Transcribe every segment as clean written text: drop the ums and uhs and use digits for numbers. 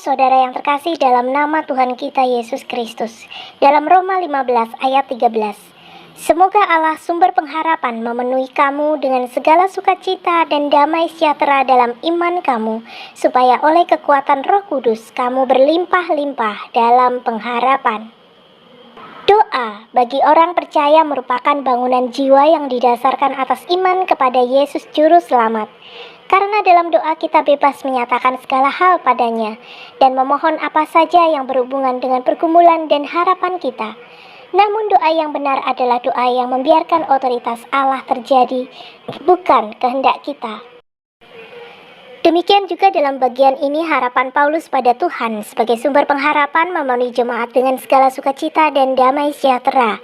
saudara yang terkasih dalam nama Tuhan kita Yesus Kristus. Dalam Roma 15 ayat 13. Semoga Allah sumber pengharapan memenuhi kamu dengan segala sukacita dan damai sejahtera dalam iman kamu, supaya oleh kekuatan Roh Kudus kamu berlimpah-limpah dalam pengharapan. Doa bagi orang percaya merupakan bangunan jiwa yang didasarkan atas iman kepada Yesus Juru Selamat. Karena dalam doa kita bebas menyatakan segala hal padanya dan memohon apa saja yang berhubungan dengan pergumulan dan harapan kita. Namun doa yang benar adalah doa yang membiarkan otoritas Allah terjadi, bukan kehendak kita. Demikian juga dalam bagian ini harapan Paulus pada Tuhan sebagai sumber pengharapan memenuhi jemaat dengan segala sukacita dan damai sejahtera.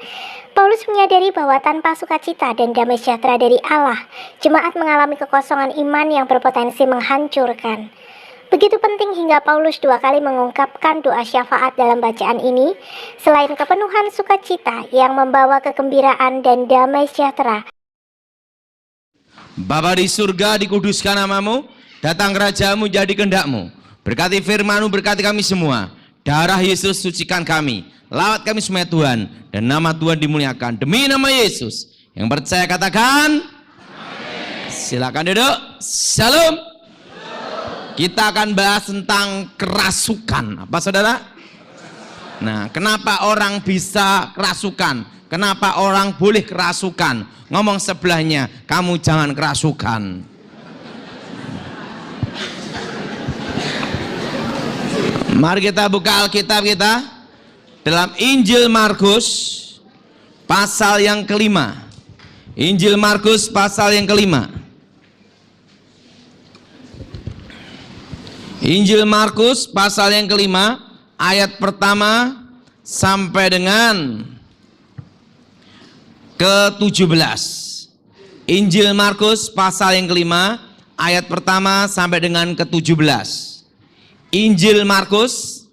Paulus menyadari bahwa tanpa sukacita dan damai sejahtera dari Allah, jemaat mengalami kekosongan iman yang berpotensi menghancurkan. Begitu penting hingga Paulus 2 kali mengungkapkan doa syafaat dalam bacaan ini, selain kepenuhan sukacita yang membawa kegembiraan dan damai sejahtera. Bapa di surga, dikuduskan namamu, datang kerajaanmu, jadi kehendak-Mu. Berkati firman-Mu, berkati kami semua. Darah Yesus sucikan kami. Lawat kami semua Tuhan, dan nama Tuhan dimuliakan demi nama Yesus. Yang percaya katakan amin. Silakan duduk. Shalom. Kita akan bahas tentang kerasukan. Apa saudara? Nah, kenapa orang bisa kerasukan? Kenapa orang boleh kerasukan? Ngomong sebelahnya, kamu jangan kerasukan. Mari kita buka Alkitab kita dalam Injil Markus pasal yang kelima. Injil Markus pasal yang kelima. Injil Markus pasal yang kelima, ayat pertama sampai dengan ke-17. Injil Markus pasal yang kelima, ayat pertama sampai dengan ke-17. Injil Markus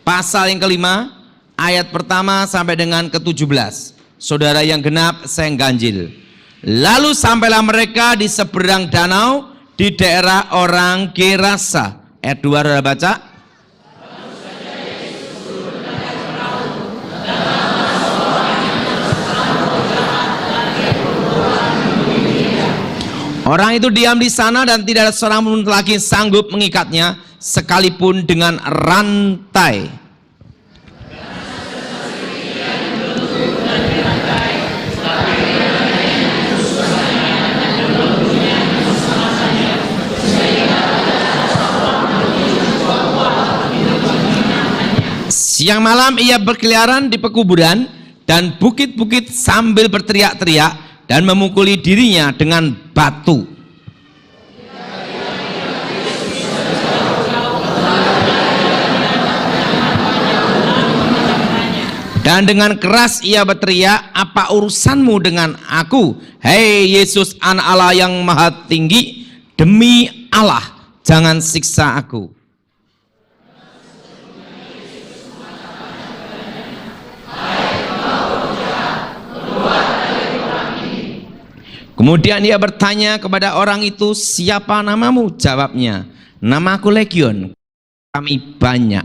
pasal yang kelima, ayat pertama sampai dengan ke-17. Saudara yang genap, saya yang ganjil. Lalu sampailah mereka di seberang danau di daerah orang Gerasa. Ayat 2 sudah baca. Orang itu diam di sana dan tidak ada seorang pun lagi sanggup mengikatnya sekalipun dengan rantai. Siang malam ia berkeliaran di pekuburan dan bukit-bukit sambil berteriak-teriak dan memukuli dirinya dengan batu. Dan dengan keras ia berteriak, apa urusanmu dengan aku? Hei Yesus, Anak Allah yang Maha Tinggi, demi Allah jangan siksa aku. Kemudian ia bertanya kepada orang itu, siapa namamu? Jawabnya, namaku Legion, kami banyak.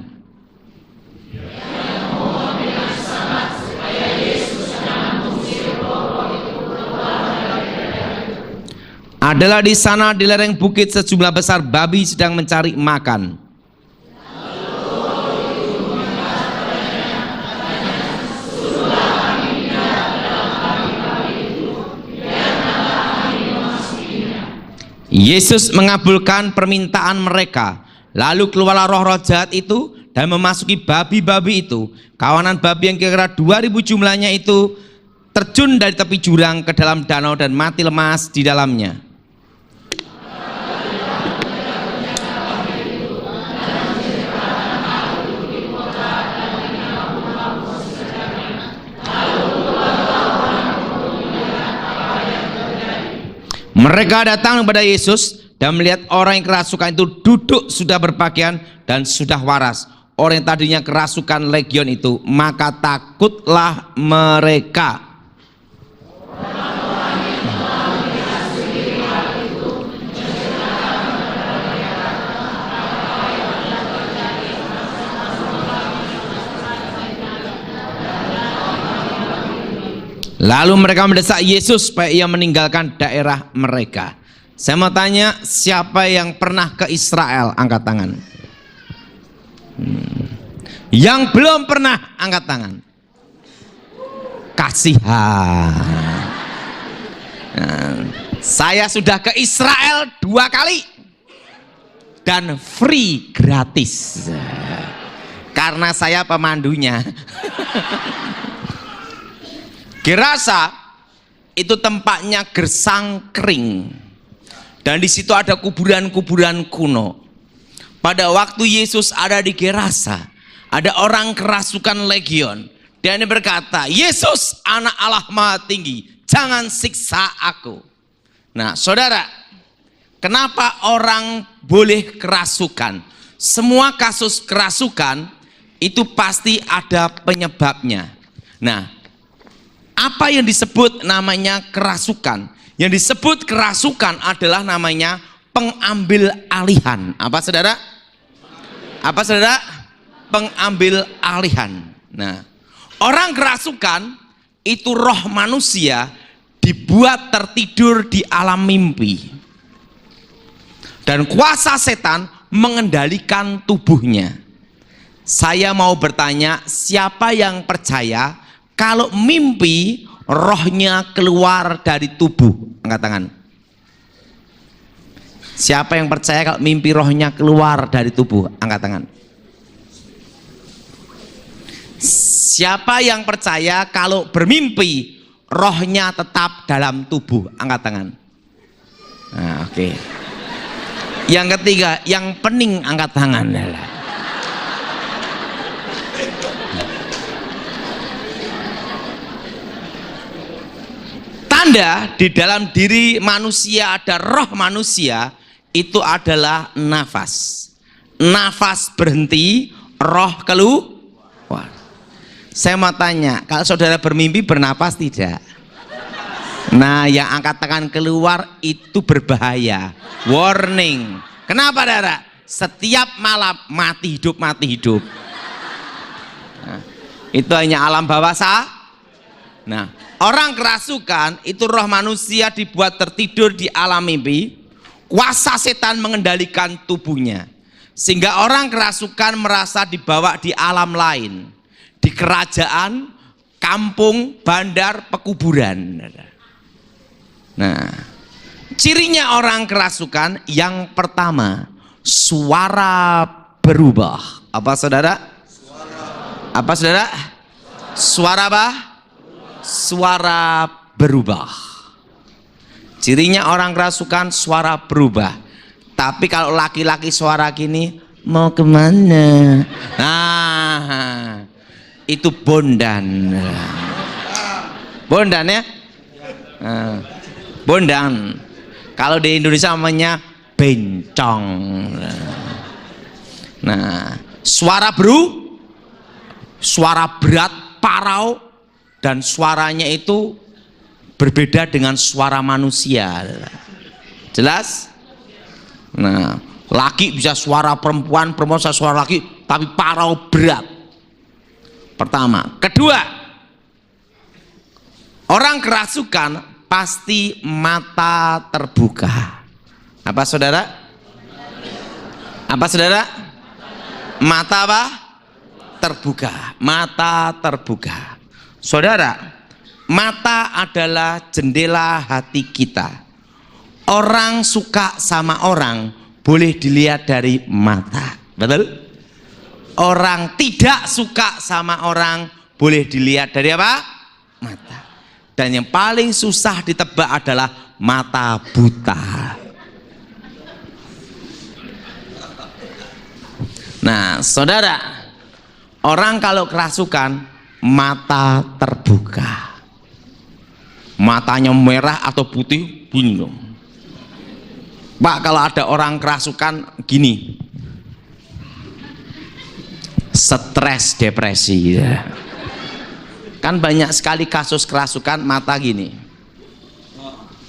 Adalah di sana di lereng bukit sejumlah besar babi sedang mencari makan. Yesus mengabulkan permintaan mereka. Lalu keluarlah roh-roh jahat itu dan memasuki babi-babi itu. Kawanan babi yang kira-kira 2000 jumlahnya itu terjun dari tepi jurang ke dalam danau dan mati lemas di dalamnya. Mereka datang kepada Yesus dan melihat orang yang kerasukan itu duduk sudah berpakaian dan sudah waras. Orang yang tadinya kerasukan legion itu, maka takutlah mereka. Lalu mereka mendesak Yesus supaya ia meninggalkan daerah mereka. Saya mau tanya, siapa yang pernah ke Israel? Angkat tangan. Yang belum pernah, angkat tangan. Kasihan. Nah, saya sudah ke Israel 2 kali dan free, gratis, karena saya pemandunya. Gerasa itu tempatnya gersang kering, dan di situ ada kuburan-kuburan kuno. Pada waktu Yesus ada di Gerasa, ada orang kerasukan legion, dan dia berkata, Yesus anak Allah Maha Tinggi, jangan siksa aku. Nah saudara, kenapa orang boleh kerasukan? Semua kasus kerasukan itu pasti ada penyebabnya. Nah, apa yang disebut namanya kerasukan? Yang disebut kerasukan adalah namanya pengambil alihan. Apa saudara? Apa saudara? Pengambil alihan. Nah, orang kerasukan itu roh manusia dibuat tertidur di alam mimpi. Dan kuasa setan mengendalikan tubuhnya. Saya mau bertanya, siapa yang percaya kalau mimpi rohnya keluar dari tubuh? Angkat tangan. Siapa yang percaya kalau mimpi rohnya keluar dari tubuh? Angkat tangan. Siapa yang percaya kalau bermimpi rohnya tetap dalam tubuh? Angkat tangan. Nah, oke. Yang ketiga, yang pening angkat tangan. Tanda di dalam diri manusia ada roh manusia itu adalah nafas. Nafas berhenti, roh keluar. Saya mau tanya, kalau saudara bermimpi bernapas tidak? Nah, yang angkat tangan keluar itu berbahaya. Warning. Kenapa, saudara? Setiap malam mati hidup, mati hidup. Nah, itu hanya alam bawah sah. Nah, orang kerasukan itu roh manusia dibuat tertidur di alam mimpi. Kuasa setan mengendalikan tubuhnya. Sehingga orang kerasukan merasa dibawa di alam lain. Di kerajaan, kampung, bandar, pekuburan. Nah, cirinya orang kerasukan yang pertama, suara berubah. Apa saudara? Apa saudara? Suara apa? Suara berubah. Cirinya orang kerasukan suara berubah. Tapi kalau laki-laki suara gini, mau kemana? Nah, itu bondan. Bondan ya? Nah, bondan. Kalau di Indonesia namanya bencong. Nah, suara berat, parau, dan suaranya itu berbeda dengan suara manusia. Jelas? Nah, laki bisa suara perempuan, perempuan bisa suara laki, tapi parau berat. Pertama. Kedua, orang kerasukan pasti mata terbuka. Apa saudara? Apa saudara? Mata apa? Terbuka. Mata terbuka. Saudara, mata adalah jendela hati kita. Orang suka sama orang boleh dilihat dari mata. Betul? Orang tidak suka sama orang boleh dilihat dari apa? Mata. Dan yang paling susah ditebak adalah mata buta. Nah, saudara, orang kalau kerasukan mata terbuka. Matanya merah atau putih, bingung. Pak, kalau ada orang kerasukan gini, stres, depresi ya. Kan banyak sekali kasus kerasukan mata gini.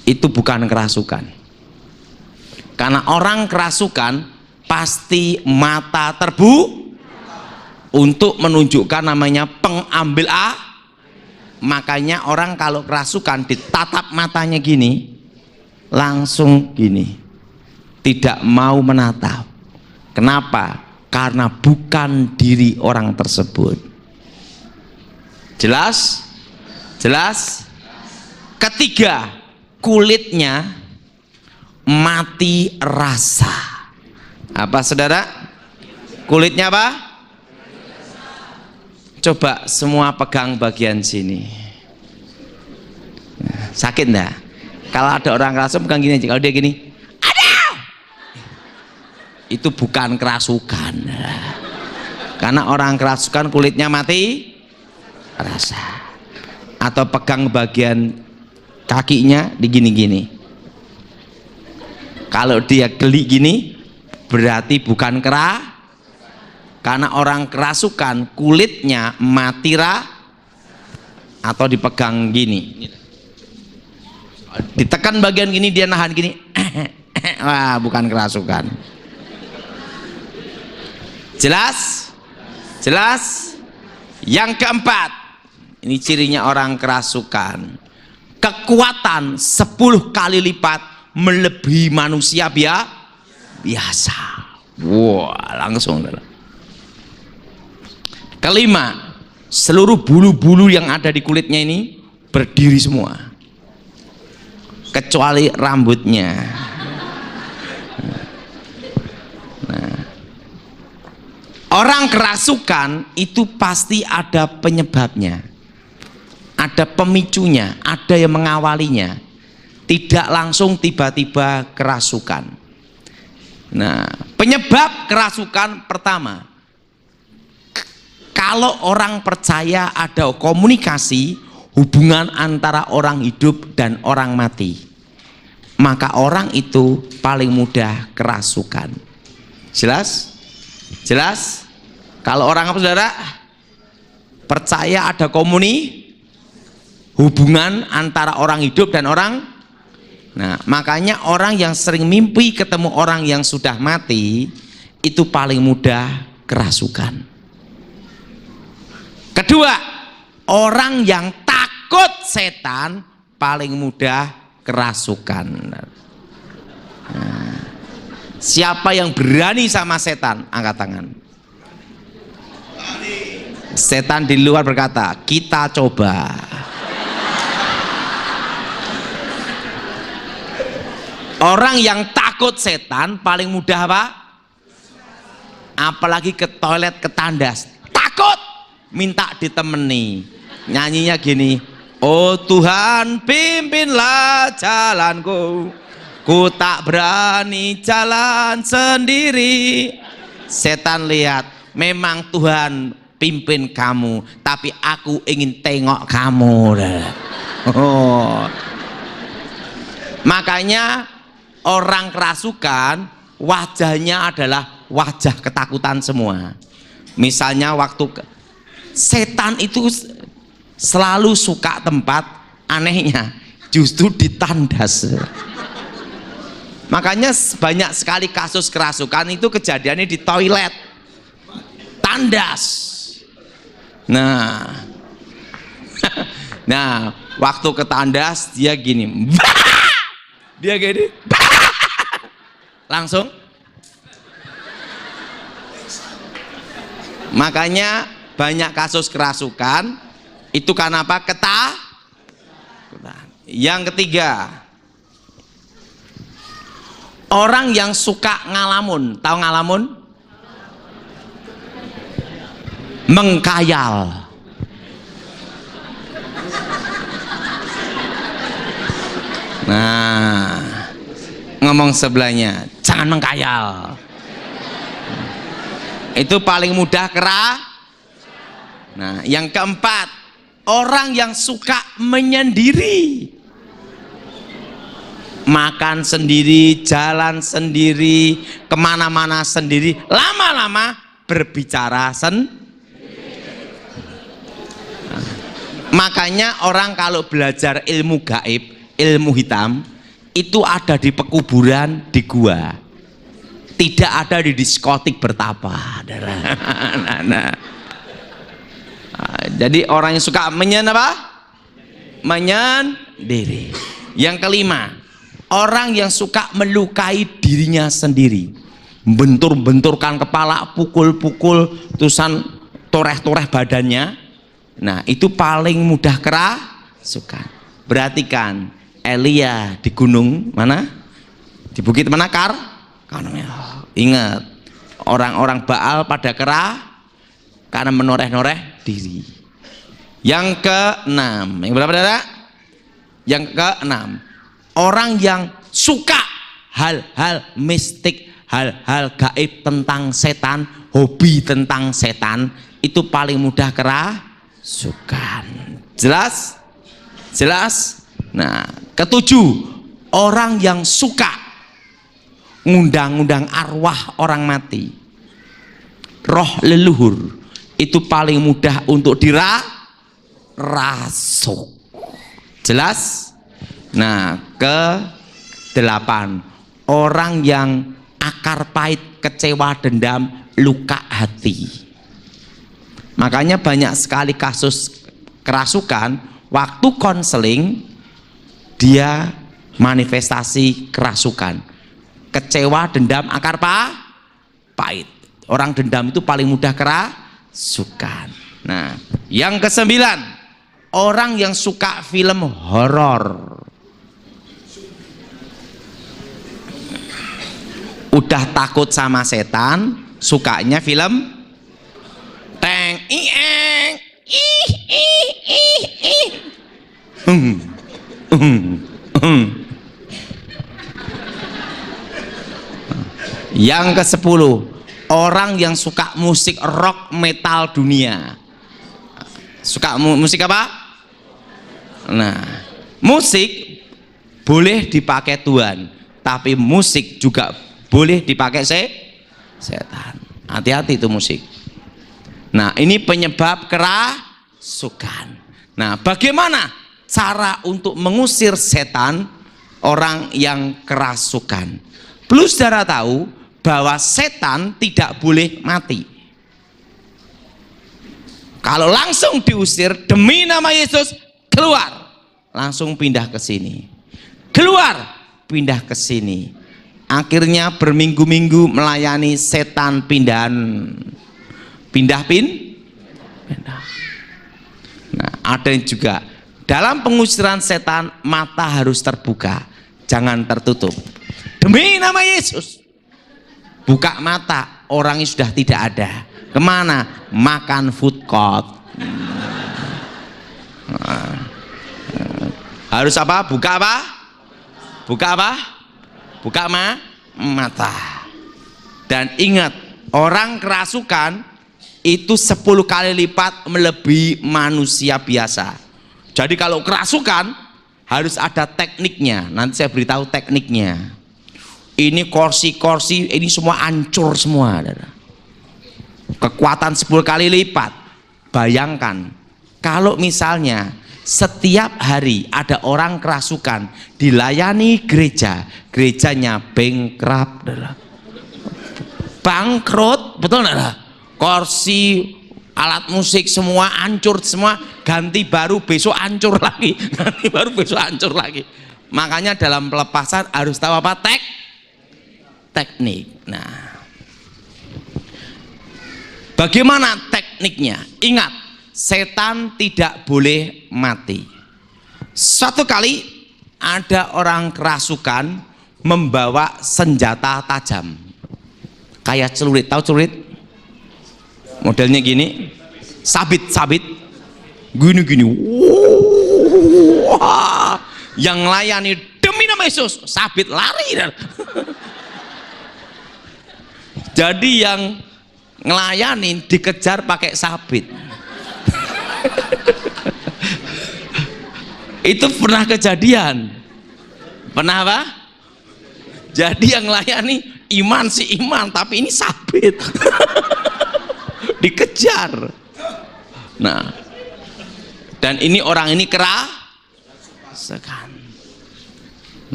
Itu bukan kerasukan. Karena orang kerasukan pasti mata terbuka untuk menunjukkan namanya pengambil Makanya orang kalau kerasukan ditatap matanya gini, langsung gini, tidak mau menatap. Kenapa? Karena bukan diri orang tersebut. Jelas? Jelas? Ketiga, kulitnya mati rasa. Apa saudara? Kulitnya apa? Coba semua pegang bagian sini. Sakit enggak? Kalau ada orang kerasukan pegang gini aja. Kalau dia gini, aduh, itu bukan kerasukan. Karena orang kerasukan kulitnya mati rasa. Atau pegang bagian kakinya digini-gini. Kalau dia geli gini, berarti bukan karena orang kerasukan kulitnya mati atau dipegang gini, ditekan bagian gini, dia nahan gini, wah, bukan kerasukan. Jelas? Jelas? Yang keempat, ini cirinya orang kerasukan, kekuatan 10 kali lipat melebihi manusia biasa. Wah, langsung. Kelima, seluruh bulu-bulu yang ada di kulitnya ini berdiri semua, kecuali rambutnya. Nah, orang kerasukan itu pasti ada penyebabnya, ada pemicunya, ada yang mengawalinya. Tidak langsung tiba-tiba kerasukan. Nah, penyebab kerasukan pertama, kalau orang percaya ada komunikasi hubungan antara orang hidup dan orang mati, maka orang itu paling mudah kerasukan. Jelas? Jelas? Kalau orang apa saudara? Percaya ada hubungan antara orang hidup dan orang. Nah, makanya orang yang sering mimpi ketemu orang yang sudah mati itu paling mudah kerasukan. Kedua, orang yang takut setan paling mudah kerasukan. Nah, siapa yang berani sama setan? Angkat tangan. Setan di luar berkata, kita coba. Orang yang takut setan paling mudah apa? Apalagi ke toilet, ke tandas, takut, minta ditemani. Nyanyinya gini, oh Tuhan pimpinlah jalanku, ku tak berani jalan sendiri. Setan lihat, memang Tuhan pimpin kamu, tapi aku ingin tengok kamu. Oh. Makanya orang kerasukan wajahnya adalah wajah ketakutan semua. Misalnya waktu setan itu selalu suka tempat anehnya justru ditandas. Makanya banyak sekali kasus kerasukan itu kejadiannya di toilet, tandas. Nah, nah waktu ke tandas dia gini, dia gini, langsung. Makanya banyak kasus kerasukan itu karena apa? Ketakutan. Yang ketiga, orang yang suka ngalamun. Tahu ngalamun? Mengkayal. Nah, ngomong sebelahnya, jangan mengkayal. Itu paling mudah Nah, yang keempat, orang yang suka menyendiri, makan sendiri, jalan sendiri, kemana-mana sendiri, lama-lama berbicara Makanya orang kalau belajar ilmu gaib, ilmu hitam, itu ada di pekuburan, di gua, tidak ada di diskotik bertapa. Nah, jadi orang yang suka menyendiri. Yang kelima, orang yang suka melukai dirinya sendiri, bentur-benturkan kepala, pukul-pukul, tusan toreh-toreh badannya. Nah, itu paling mudah kerasukan. Perhatikan Elia di gunung mana? Di bukit mana? Karmel. Ingat, orang-orang Baal pada karena menoreh-noreh diri. Yang keenam, yang berapa saudara? Yang keenam, orang yang suka hal-hal mistik, hal-hal gaib tentang setan, hobi tentang setan, itu paling mudah kerasukan. Jelas? Jelas? Nah, ketujuh, orang yang suka ngundang-undang arwah orang mati, roh leluhur, itu paling mudah untuk dirasuk. Jelas? Nah, ke-8, orang yang akar pahit, kecewa, dendam, luka hati. Makanya banyak sekali kasus kerasukan, waktu konseling dia manifestasi kerasukan, kecewa, dendam, akar pahit. Orang dendam itu paling mudah kerasukan. Nah, yang ke-9, orang yang suka film horor. Udah takut sama setan, sukanya film teng ieng ih ih ih ih. Yang ke-10, orang yang suka musik rock metal dunia. Suka musik apa? Nah, musik boleh dipakai Tuhan, tapi musik juga boleh dipakai setan. Hati-hati itu musik. Nah, ini penyebab kerasukan. Nah, bagaimana cara untuk mengusir setan, orang yang kerasukan? Perlu saudara tahu bahwa setan tidak boleh mati. Kalau langsung diusir, demi nama Yesus, keluar, langsung pindah ke sini. Keluar, pindah ke sini. Akhirnya berminggu-minggu melayani setan pindah. Nah, ada yang juga dalam pengusiran setan, mata harus terbuka, jangan tertutup. Demi nama Yesus, buka mata, orangnya sudah tidak ada. Kemana? Makan food court. Harus apa? Buka apa? Buka apa? Buka mata. Dan ingat, orang kerasukan itu 10 kali lipat melebihi manusia biasa. Jadi kalau kerasukan harus ada tekniknya. Nanti saya beritahu tekniknya. Ini kursi-kursi ini semua hancur semua. Kekuatan 10 kali lipat. Bayangkan kalau misalnya setiap hari ada orang kerasukan dilayani gereja, gerejanya bankrupt, bangkrut, betul enggak? Kursi, alat musik semua hancur semua, ganti baru besok hancur lagi, ganti baru besok hancur lagi. Makanya dalam pelepasan harus tahu apa? Teknik. Nah, bagaimana tekniknya? Ingat, setan tidak boleh mati. Suatu kali ada orang kerasukan membawa senjata tajam kayak celurit. Tahu celurit? Modelnya gini, sabit gini. Wah, yang layani demi nama Yesus, sabit lari. Jadi yang ngelayanin dikejar pakai sabit. Itu pernah kejadian. Pernah apa? Jadi yang layani iman si iman, tapi ini sabit. Dikejar. Nah, dan ini orang ini kerasukan.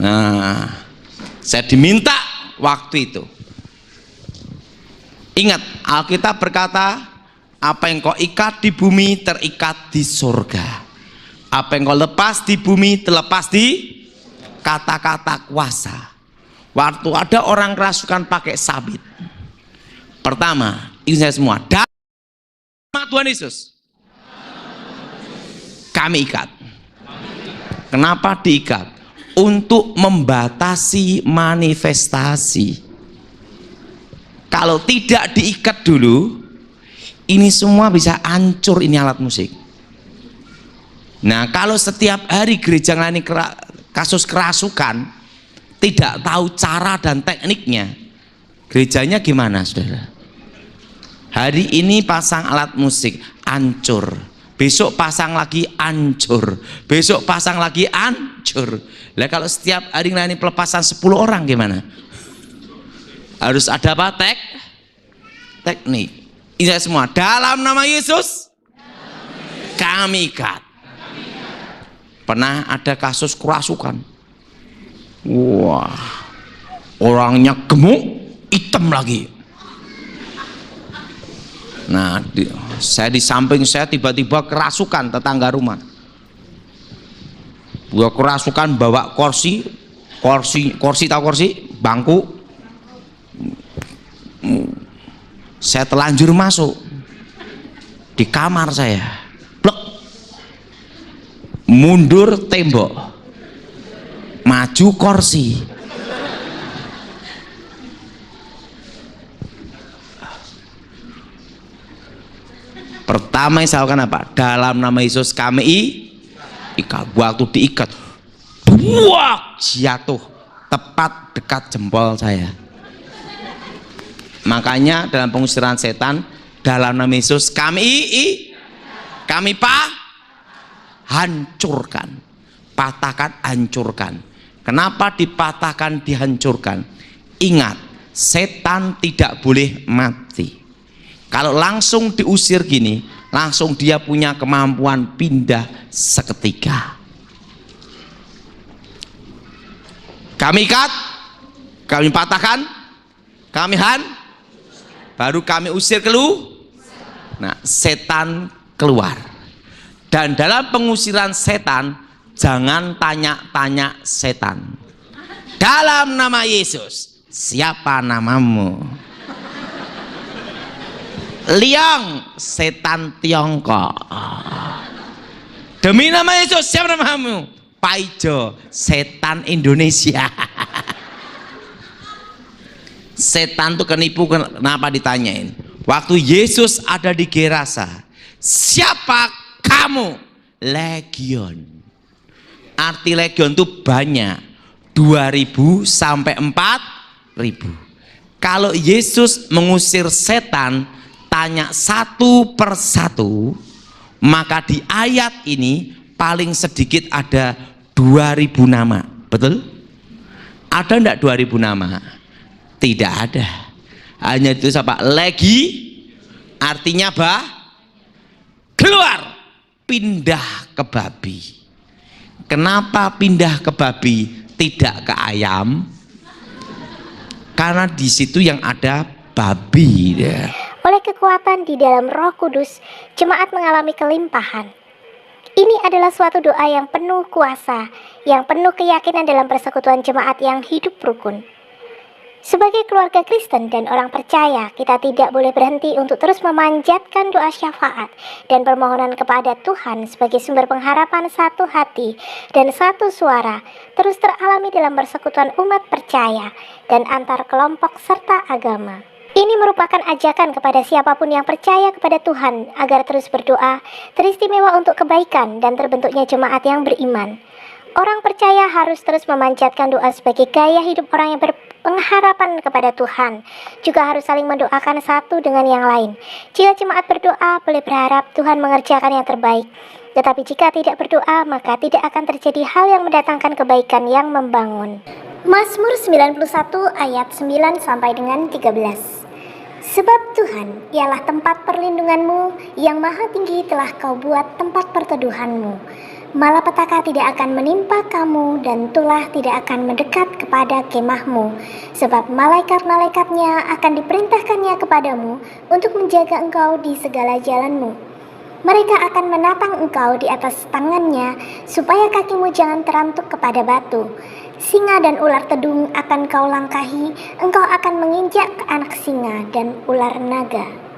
Nah, saya diminta waktu itu. Ingat, Alkitab berkata, apa yang kau ikat di bumi terikat di surga. Apa yang kau lepas di bumi terlepas di kata-kata kuasa. Waktu ada orang kerasukan pakai sabit, pertama, ini saya semua, nama Tuhan Yesus kami ikat. Kenapa diikat? Untuk membatasi manifestasi. Kalau tidak diikat dulu, ini semua bisa hancur, ini alat musik. Nah, kalau setiap hari gereja melayani kasus kerasukan, tidak tahu cara dan tekniknya, gerejanya gimana, saudara? Hari ini pasang alat musik, hancur. Besok pasang lagi, hancur. Besok pasang lagi, hancur. Lah kalau setiap hari melayani pelepasan 10 orang gimana? Harus ada apa? Teknik. Ini semua dalam nama Yesus kami ikat. Pernah ada kasus kerasukan. Wah, orangnya gemuk, hitam lagi. Nah, saya di samping saya tiba-tiba kerasukan tetangga rumah. Gua kerasukan bawa kursi tahu kursi, bangku. Saya telanjur masuk di kamar saya. Mundur tembok, maju kursi. Pertama yang saya lakukan apa? Dalam nama Yesus kami ikat. Waktu diikat, buak, jatuh tepat dekat jempol saya. Makanya dalam pengusiran setan, dalam nama Yesus kami hancurkan, patahkan, hancurkan. Kenapa dipatahkan, dihancurkan? Ingat, setan tidak boleh mati. Kalau langsung diusir gini, langsung dia punya kemampuan pindah seketika. Kami ikat, kami patahkan, kami baru kami usir Nah, setan keluar. Dan dalam pengusiran setan, jangan tanya-tanya setan. Dalam nama Yesus, siapa namamu? Liang, setan Tiongkok. Demi nama Yesus, siapa namamu? Paijo, setan Indonesia. Setan tuh kenipu, kenapa ditanyain? Waktu Yesus ada di Gerasa, siapa kamu? Legion. Arti legion itu banyak, 2000 sampai 4000. Kalau Yesus mengusir setan, tanya satu persatu, maka di ayat ini paling sedikit ada 2000 nama. Betul? Ada enggak 2000 nama? Tidak ada. Hanya itu apa? Artinya keluar, pindah ke babi. Kenapa pindah ke babi, tidak ke ayam? Karena di situ yang ada babi. Oleh kekuatan di dalam Roh Kudus, jemaat mengalami kelimpahan. Ini adalah suatu doa yang penuh kuasa, yang penuh keyakinan dalam persekutuan jemaat yang hidup rukun. Sebagai keluarga Kristen dan orang percaya, kita tidak boleh berhenti untuk terus memanjatkan doa syafaat dan permohonan kepada Tuhan sebagai sumber pengharapan satu hati dan satu suara, terus teralami dalam persekutuan umat percaya dan antar kelompok serta agama. Ini merupakan ajakan kepada siapapun yang percaya kepada Tuhan agar terus berdoa, teristimewa untuk kebaikan dan terbentuknya jemaat yang beriman. Orang percaya harus terus memanjatkan doa sebagai gaya hidup orang yang berpengharapan kepada Tuhan. Juga harus saling mendoakan satu dengan yang lain. Jika jemaat berdoa, boleh berharap Tuhan mengerjakan yang terbaik. Tetapi jika tidak berdoa, maka tidak akan terjadi hal yang mendatangkan kebaikan yang membangun. Mazmur 91 ayat 9 sampai dengan 13. Sebab Tuhan ialah tempat perlindunganmu, yang maha tinggi telah kau buat tempat perteduhanmu. Malapetaka tidak akan menimpa kamu dan tulah tidak akan mendekat kepada kemahmu, sebab malaikat-malaikatnya akan diperintahkannya kepadamu untuk menjaga engkau di segala jalanmu. Mereka akan menatang engkau di atas tangannya, supaya kakimu jangan terantuk kepada batu. Singa dan ular tedung akan kau langkahi, engkau akan menginjak anak singa dan ular naga.